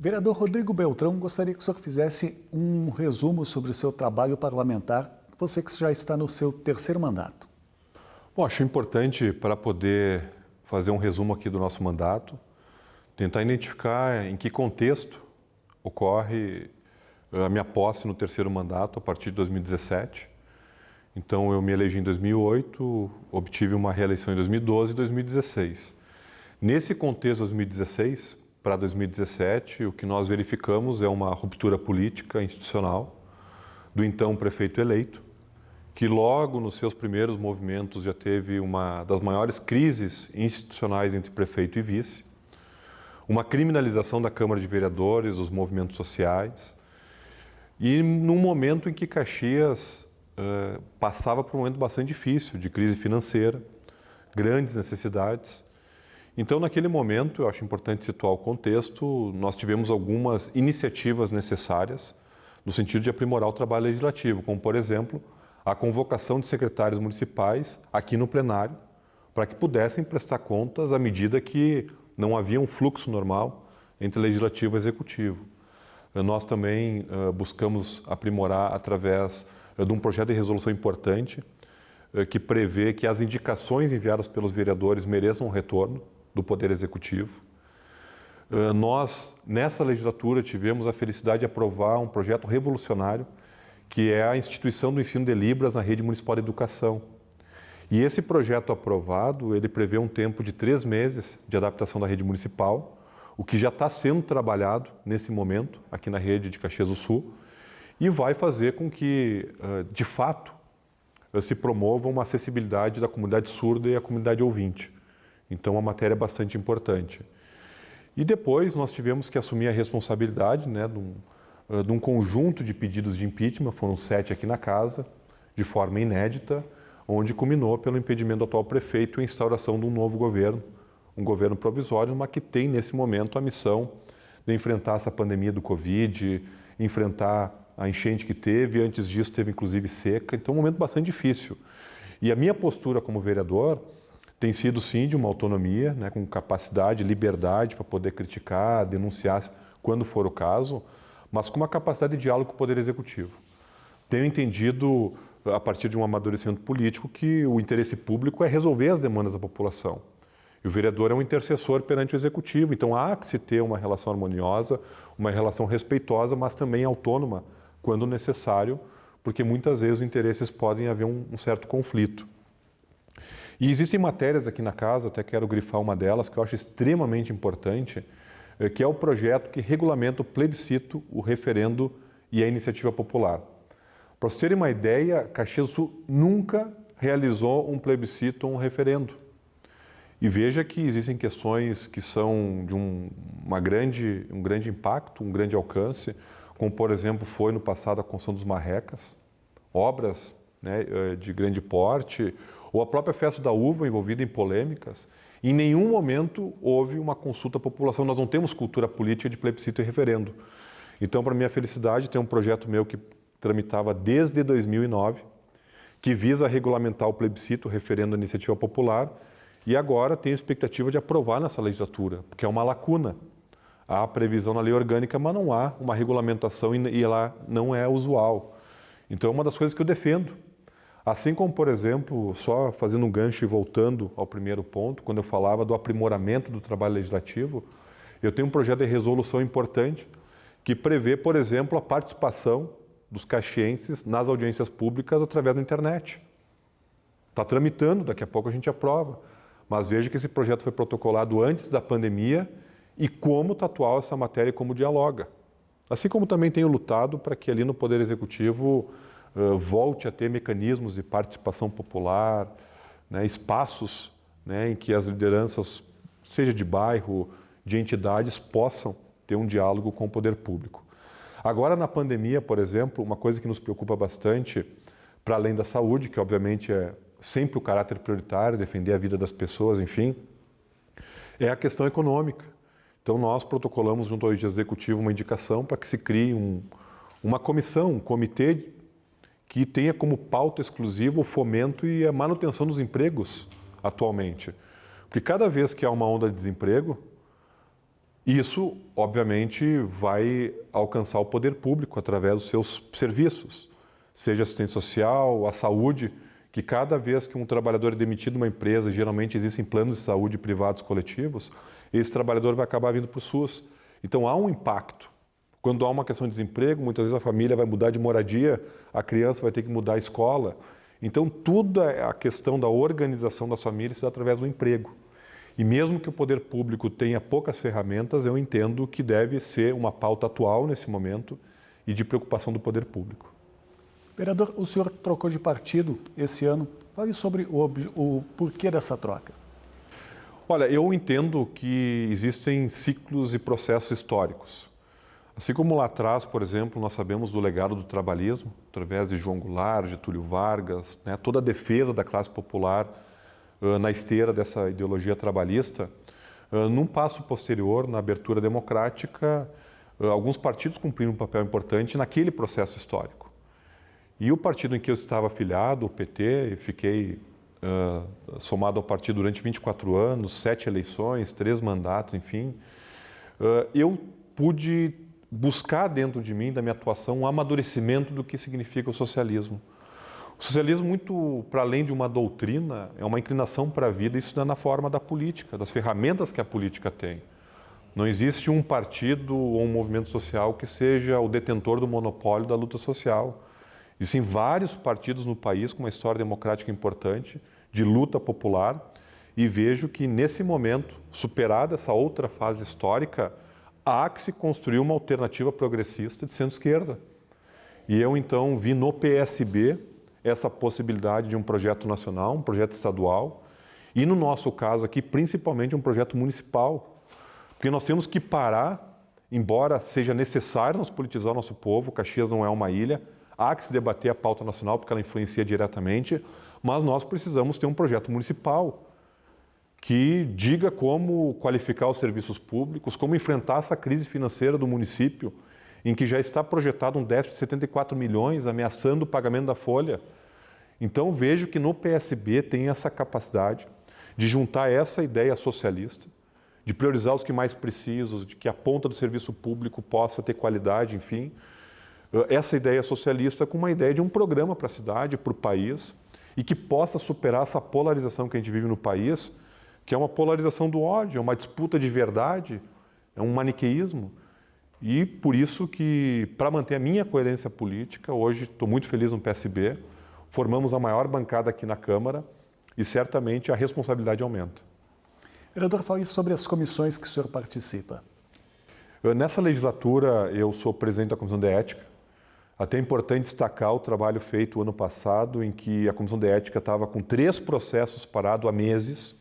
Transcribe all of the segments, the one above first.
Vereador Rodrigo Beltrão, gostaria que o senhor fizesse um resumo sobre o seu trabalho parlamentar, você que já está no seu terceiro mandato. Bom, acho importante, para poder fazer um resumo aqui do nosso mandato, tentar identificar em que contexto ocorre a minha posse no terceiro mandato a partir de 2017. Então, eu me elegi em 2008, obtive uma reeleição em 2012 e 2016. Nesse contexto, 2016 para 2017, o que nós verificamos é uma ruptura política institucional do então prefeito eleito, que logo nos seus primeiros movimentos já teve uma das maiores crises institucionais entre prefeito e vice, uma criminalização da Câmara de Vereadores, dos movimentos sociais, e num momento em que Caxias passava por um momento bastante difícil, de crise financeira, grandes necessidades. Então, naquele momento, eu acho importante situar o contexto, nós tivemos algumas iniciativas necessárias no sentido de aprimorar o trabalho legislativo, como, por exemplo, a convocação de secretários municipais aqui no plenário, para que pudessem prestar contas à medida que não havia um fluxo normal entre legislativo e executivo. Nós também buscamos aprimorar através de um projeto de resolução importante que prevê que as indicações enviadas pelos vereadores mereçam um retorno do Poder Executivo. Nós, nessa legislatura, tivemos a felicidade de aprovar um projeto revolucionário, que é a instituição do ensino de Libras na rede municipal de educação. E esse projeto aprovado, ele prevê um tempo de 3 meses de adaptação da rede municipal, o que já está sendo trabalhado nesse momento, aqui na rede de Caxias do Sul, e vai fazer com que, de fato, se promova uma acessibilidade da comunidade surda e a comunidade ouvinte. Então, é uma matéria bastante importante. E depois nós tivemos que assumir a responsabilidade, né, de um conjunto de pedidos de impeachment, foram 7 aqui na casa, de forma inédita, onde culminou pelo impedimento do atual prefeito e a instauração de um novo governo, um governo provisório, mas que tem nesse momento a missão de enfrentar essa pandemia do Covid, enfrentar a enchente que teve, antes disso teve inclusive seca, então é um momento bastante difícil. E a minha postura como vereador tem sido sim de uma autonomia, né, com capacidade, liberdade para poder criticar, denunciar quando for o caso, mas com uma capacidade de diálogo com o Poder Executivo. Tenho entendido, a partir de um amadurecimento político, que o interesse público é resolver as demandas da população. E o vereador é um intercessor perante o Executivo, então há que se ter uma relação harmoniosa, uma relação respeitosa, mas também autônoma, quando necessário, porque muitas vezes os interesses podem haver um certo conflito. E existem matérias aqui na casa, até quero grifar uma delas, que eu acho extremamente importante, que é o projeto que regulamenta o plebiscito, o referendo e a iniciativa popular. Para vocês terem uma ideia, Caxias do Sul nunca realizou um plebiscito ou um referendo. E veja que existem questões que são de um grande impacto, um grande alcance, como, por exemplo, foi no passado a construção dos marrecas, obras, né, de grande porte, ou a própria festa da uva envolvida em polêmicas. Em nenhum momento houve uma consulta à população. Nós não temos cultura política de plebiscito e referendo. Então, para minha felicidade, tem um projeto meu que tramitava desde 2009, que visa regulamentar o plebiscito, o referendo, a iniciativa popular, e agora tem a expectativa de aprovar nessa legislatura, porque é uma lacuna. Há previsão na lei orgânica, mas não há uma regulamentação e ela não é usual. Então, é uma das coisas que eu defendo. Assim como, por exemplo, só fazendo um gancho e voltando ao primeiro ponto, quando eu falava do aprimoramento do trabalho legislativo, eu tenho um projeto de resolução importante que prevê, por exemplo, a participação dos caxienses nas audiências públicas através da internet. Está tramitando, daqui a pouco a gente aprova. Mas veja que esse projeto foi protocolado antes da pandemia e como está atual essa matéria e como dialoga. Assim como também tenho lutado para que ali no Poder Executivo volte a ter mecanismos de participação popular, né, espaços, né, em que as lideranças, seja de bairro, de entidades, possam ter um diálogo com o poder público. Agora, na pandemia, por exemplo, uma coisa que nos preocupa bastante, para além da saúde, que obviamente é sempre o caráter prioritário, defender a vida das pessoas, enfim, é a questão econômica. Então, nós protocolamos junto ao Executivo uma indicação para que se crie uma comissão, um comitê que tenha como pauta exclusiva o fomento e a manutenção dos empregos atualmente. Porque cada vez que há uma onda de desemprego, Isso, obviamente, vai alcançar o poder público através dos seus serviços, seja assistente social, a saúde, que cada vez que um trabalhador é demitido de uma empresa, geralmente existem planos de saúde privados coletivos, esse trabalhador vai acabar vindo para o SUS. Então há um impacto. Quando há uma questão de desemprego, muitas vezes a família vai mudar de moradia, a criança vai ter que mudar a escola. Então tudo a questão da organização das famílias se dá através do emprego. E mesmo que o poder público tenha poucas ferramentas, eu entendo que deve ser uma pauta atual nesse momento e de preocupação do poder público. Vereador, o senhor trocou de partido esse ano. Fale sobre o porquê dessa troca. Olha, eu entendo que existem ciclos e processos históricos. Assim como lá atrás, por exemplo, nós sabemos do legado do trabalhismo, através de João Goulart, Getúlio Vargas, né, toda a defesa da classe popular na esteira dessa ideologia trabalhista. Num passo posterior, na abertura democrática, alguns partidos cumpriram um papel importante naquele processo histórico. E o partido em que eu estava afiliado, o PT, fiquei somado ao partido durante 24 anos, 7 eleições, 3 mandatos, enfim, eu pude buscar dentro de mim, da minha atuação, um amadurecimento do que significa o socialismo. O socialismo, muito para além de uma doutrina, é uma inclinação para a vida, isso dá na forma da política, das ferramentas que a política tem. Não existe um partido ou um movimento social que seja o detentor do monopólio da luta social. Existem vários partidos no país com uma história democrática importante, de luta popular, e vejo que nesse momento, superada essa outra fase histórica, há que se construir uma alternativa progressista de centro-esquerda. E eu então vi no PSB essa possibilidade de um projeto nacional, um projeto estadual, e no nosso caso aqui, principalmente um projeto municipal. Porque nós temos que parar, embora seja necessário nós politizar o nosso povo, Caxias não é uma ilha, há que se debater a pauta nacional porque ela influencia diretamente, mas nós precisamos ter um projeto municipal que diga como qualificar os serviços públicos, como enfrentar essa crise financeira do município, em que já está projetado um déficit de 74 milhões, ameaçando o pagamento da folha. Então vejo que no PSB tem essa capacidade de juntar essa ideia socialista, de priorizar os que mais precisam, de que a ponta do serviço público possa ter qualidade, enfim, essa ideia socialista com uma ideia de um programa para a cidade, para o país, e que possa superar essa polarização que a gente vive no país, que é uma polarização do ódio, é uma disputa de verdade, é um maniqueísmo. E por isso que, para manter a minha coerência política, hoje estou muito feliz no PSB, formamos a maior bancada aqui na Câmara e certamente a responsabilidade aumenta. Vereador, fale sobre as comissões que o senhor participa. Nessa legislatura, eu sou presidente da Comissão de Ética. Até é importante destacar o trabalho feito ano passado, em que a Comissão de Ética estava com 3 processos parados há meses.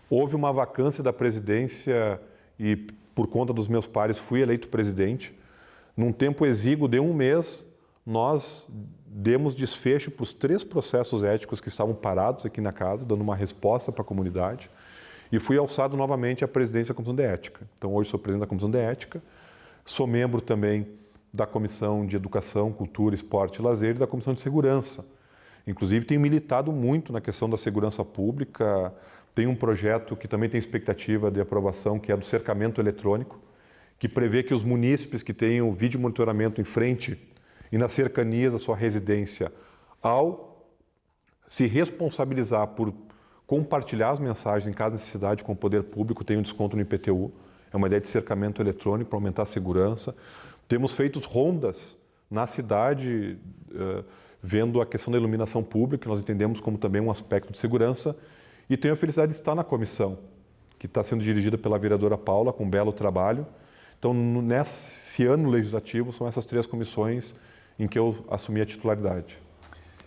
Houve uma vacância da presidência e, por conta dos meus pares, fui eleito presidente. Num tempo exíguo de 1 mês, nós demos desfecho para os 3 processos éticos que estavam parados aqui na casa, dando uma resposta para a comunidade. E fui alçado novamente à presidência da Comissão de Ética. Então, hoje sou presidente da Comissão de Ética, sou membro também da Comissão de Educação, Cultura, Esporte e Lazer e da Comissão de Segurança. Inclusive, tenho militado muito na questão da segurança pública. Tem um projeto que também tem expectativa de aprovação, que é do cercamento eletrônico, que prevê que os munícipes que tenham vídeo monitoramento em frente e nas cercanias da sua residência, ao se responsabilizar por compartilhar as mensagens em caso de necessidade com o poder público, tenham desconto no IPTU. É uma ideia de cercamento eletrônico para aumentar a segurança. Temos feito rondas na cidade, vendo a questão da iluminação pública, que nós entendemos como também um aspecto de segurança. E tenho a felicidade de estar na comissão, que está sendo dirigida pela vereadora Paula, com um belo trabalho. Então, nesse ano legislativo, são essas 3 comissões em que eu assumi a titularidade.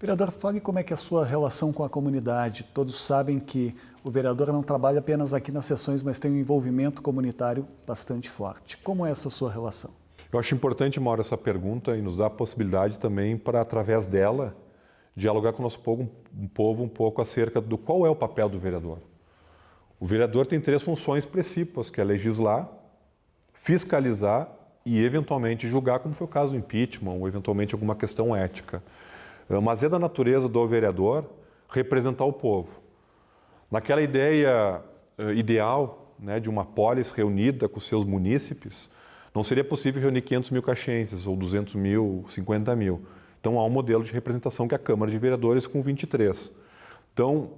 Vereador, fale como é que é a sua relação com a comunidade. Todos sabem que o vereador não trabalha apenas aqui nas sessões, mas tem um envolvimento comunitário bastante forte. Como é essa sua relação? Eu acho importante, Mauro, essa pergunta e nos dá a possibilidade também para, através dela, dialogar com o nosso povo um pouco acerca do qual é o papel do vereador. O vereador tem 3 funções principais, que é legislar, fiscalizar e, eventualmente, julgar, como foi o caso do impeachment ou, eventualmente, alguma questão ética. Mas é da natureza do vereador representar o povo. Naquela ideia ideal né, de uma polis reunida com seus munícipes, não seria possível reunir 500 mil caxienses, ou 200 mil, 50 mil. Então, há um modelo de representação que é a Câmara de Vereadores com 23. Então,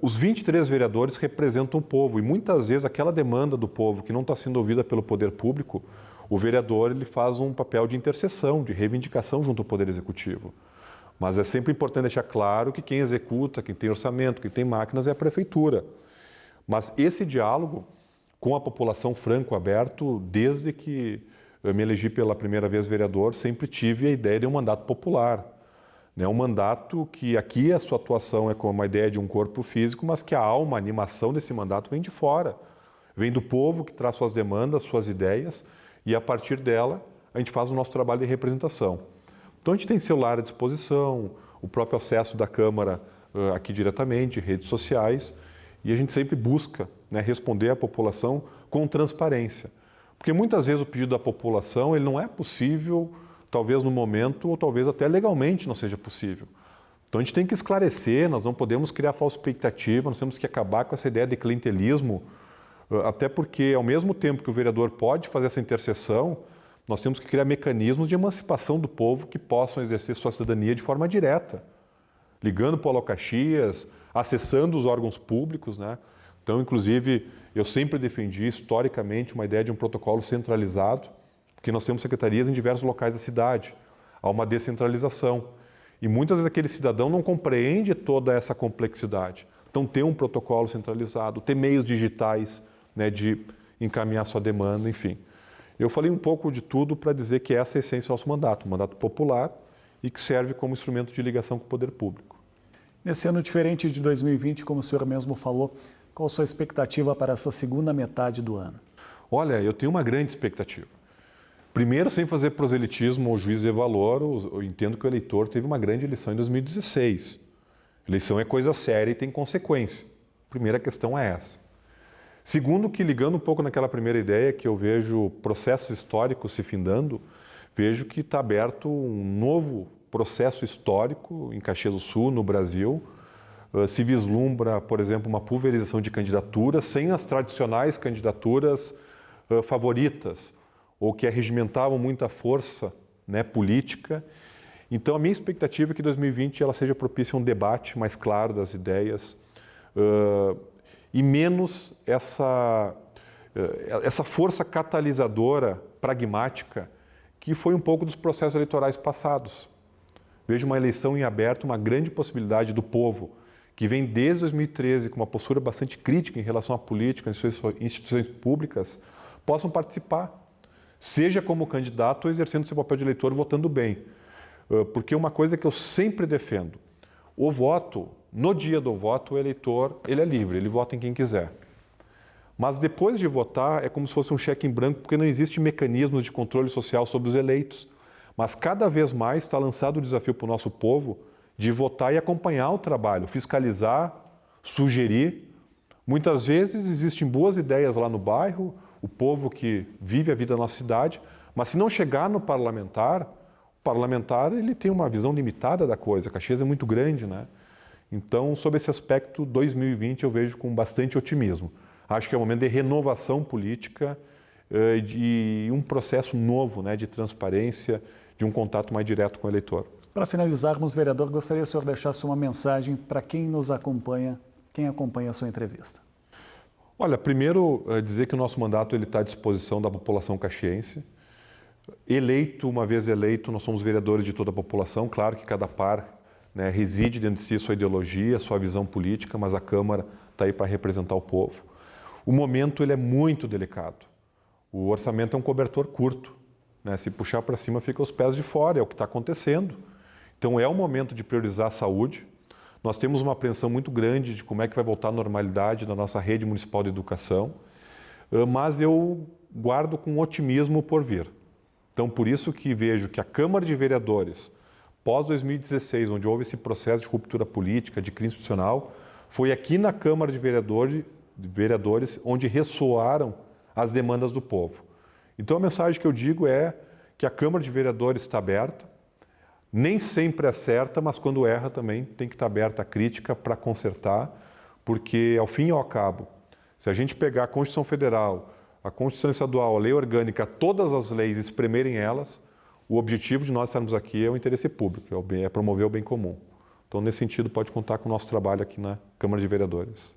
os 23 vereadores representam o povo e muitas vezes aquela demanda do povo que não está sendo ouvida pelo poder público, o vereador ele faz um papel de intercessão, de reivindicação junto ao Poder Executivo. Mas é sempre importante deixar claro que quem executa, quem tem orçamento, quem tem máquinas é a Prefeitura. Mas esse diálogo com a população franco-aberto, desde que eu me elegi pela primeira vez vereador, sempre tive a ideia de um mandato popular. Um mandato que aqui a sua atuação é como uma ideia de um corpo físico, mas que a alma, a animação desse mandato vem de fora. Vem do povo que traz suas demandas, suas ideias, e a partir dela a gente faz o nosso trabalho de representação. Então a gente tem celular à disposição, o próprio acesso da Câmara aqui diretamente, redes sociais, e a gente sempre busca, né, responder à população com transparência. Porque muitas vezes o pedido da população ele não é possível, talvez no momento, ou talvez até legalmente não seja possível. Então a gente tem que esclarecer, nós não podemos criar falsa expectativa, nós temos que acabar com essa ideia de clientelismo, até porque ao mesmo tempo que o vereador pode fazer essa intercessão, nós temos que criar mecanismos de emancipação do povo que possam exercer sua cidadania de forma direta, ligando para o Alô Caxias, acessando os órgãos públicos, né? Então, inclusive, eu sempre defendi historicamente uma ideia de um protocolo centralizado, porque nós temos secretarias em diversos locais da cidade, há uma descentralização. E muitas vezes aquele cidadão não compreende toda essa complexidade. Então, ter um protocolo centralizado, ter meios digitais, né, de encaminhar sua demanda, enfim. Eu falei um pouco de tudo para dizer que essa é a essência do nosso mandato, um mandato popular e que serve como instrumento de ligação com o poder público. Nesse ano diferente de 2020, como o senhor mesmo falou, qual a sua expectativa para essa segunda metade do ano? Olha, eu tenho uma grande expectativa. Primeiro, sem fazer proselitismo ou juízo de valor, eu entendo que o eleitor teve uma grande eleição em 2016. Eleição é coisa séria e tem consequência. Primeira questão é essa. Segundo, que ligando um pouco naquela primeira ideia, que eu vejo processos históricos se findando, vejo que está aberto um novo processo histórico em Caxias do Sul, no Brasil. Se vislumbra, por exemplo, uma pulverização de candidaturas sem as tradicionais candidaturas favoritas, ou que arregimentavam muita força, né, política. Então, a minha expectativa é que 2020 ela seja propícia a um debate mais claro das ideias e menos essa força catalisadora, pragmática, que foi um pouco dos processos eleitorais passados. Vejo uma eleição em aberto, uma grande possibilidade do povo, que vem desde 2013 com uma postura bastante crítica em relação à política, às instituições públicas, possam participar, seja como candidato ou exercendo seu papel de eleitor, votando bem. Porque uma coisa que eu sempre defendo, o voto, no dia do voto, o eleitor ele é livre, ele vota em quem quiser. Mas depois de votar, é como se fosse um cheque em branco, porque não existe mecanismos de controle social sobre os eleitos. Mas cada vez mais está lançado o desafio para o nosso povo de votar e acompanhar o trabalho, fiscalizar, sugerir. Muitas vezes existem boas ideias lá no bairro, o povo que vive a vida da nossa cidade, mas se não chegar no parlamentar, o parlamentar ele tem uma visão limitada da coisa. Caxias é muito grande, né? Então, sob esse aspecto, 2020 eu vejo com bastante otimismo. Acho que é um momento de renovação política, de um processo novo, né, de transparência, de um contato mais direto com o eleitor. Para finalizarmos, vereador, gostaria que o senhor deixasse uma mensagem para quem nos acompanha, quem acompanha a sua entrevista. Olha, primeiro dizer que o nosso mandato ele está à disposição da população caxiense. Uma vez eleito, nós somos vereadores de toda a população. Claro que cada par, né, reside dentro de si sua ideologia, sua visão política, mas a Câmara está aí para representar o povo. O momento ele é muito delicado. O orçamento é um cobertor curto, né? Se puxar para cima fica os pés de fora, é o que está acontecendo. Então é o momento de priorizar a saúde. Nós temos uma apreensão muito grande de como é que vai voltar a normalidade na nossa rede municipal de educação, mas eu guardo com otimismo por vir. Então por isso que vejo que a Câmara de Vereadores, pós 2016, onde houve esse processo de ruptura política, de crise institucional, foi aqui na Câmara de Vereadores onde ressoaram as demandas do povo. Então a mensagem que eu digo é que a Câmara de Vereadores está aberta, nem sempre acerta, mas quando erra também tem que estar aberta a crítica para consertar, porque ao fim e ao cabo, Se a gente pegar a Constituição Federal, a Constituição Estadual, a Lei Orgânica, todas as leis e espremerem elas, o objetivo de nós estarmos aqui é o interesse público, é promover o bem comum. Então, nesse sentido, pode contar com o nosso trabalho aqui na Câmara de Vereadores.